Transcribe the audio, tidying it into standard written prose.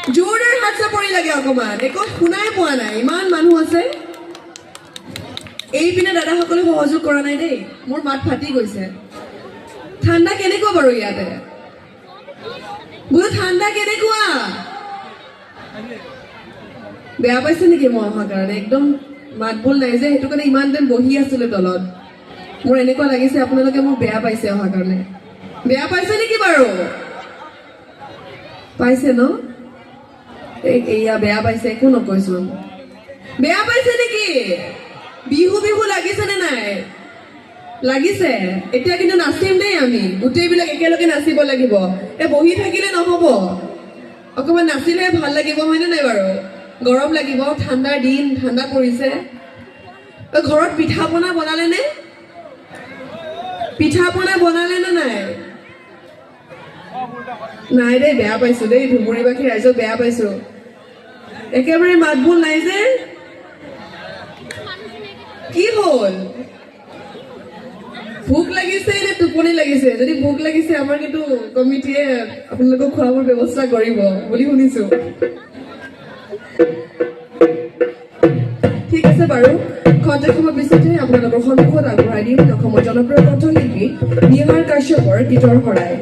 জোৰদাৰ হাত চাপৰি লাগে অকমান একো শুনাই পোৱা নাই ইমান মানুহ আছে এইপিনে দাদাসকলে সহযোগ কৰা নাই দেই মোৰ মাত ফাটি গৈছে ঠাণ্ডা কেনেকুৱা বাৰু ইয়াতে বোলো ঠাণ্ডা কেনেকুৱা বেয়া পাইছে নেকি মই অহাৰ কাৰণে একদম মাত বোল নাই যে সেইটো কাৰণে ইমান টাইম বহি আছিলে তলত মোৰ এনেকুৱা লাগিছে আপোনালোকে মোক বেয়া পাইছে অহাৰ কাৰণে বেয়া পাইছে নেকি বাৰু পাইছে ন এয়া বেয়া পাইছে একো নকৈছোন বেয়া পাইছে নেকি বিহু বিহু লাগিছে নে নাই লাগিছে এতিয়া কিন্তু নাচিম দেই আমি গোটেইবিলাক একেলগে নাচিব লাগিব বহি থাকিলে নহব অকমান নাচিলে ভাল লাগিব হয়নে নাই বাৰু গৰম লাগিব ঠাণ্ডাৰ দিন ঠাণ্ডা পৰিছে ঘৰত পিঠা পনা বনালে নে নাই নাই দেই বেয়া পাইছো দেই ধুবুৰীবাসী ৰাইজক বেয়া পাইছো একেবাৰে মাত বোল নাই যে কি হ'ল ভোক লাগিছে নে টোপনি লাগিছে যদি ভোক লাগিছে আমাৰ কিন্তু কমিটিয়ে আপোনালোকক খোৱাবৰ ব্যৱস্থা কৰিব বুলি শুনিছো ঠিক আছে বাৰু খন্তেক সময় পিছতে আপোনালোকৰ সন্মুখত আগবঢ়াই দিম অসমৰ জনপ্ৰিয় কণ্ঠশিল্পী নিহাৰ কাশ্যপৰ গীতৰ শৰাই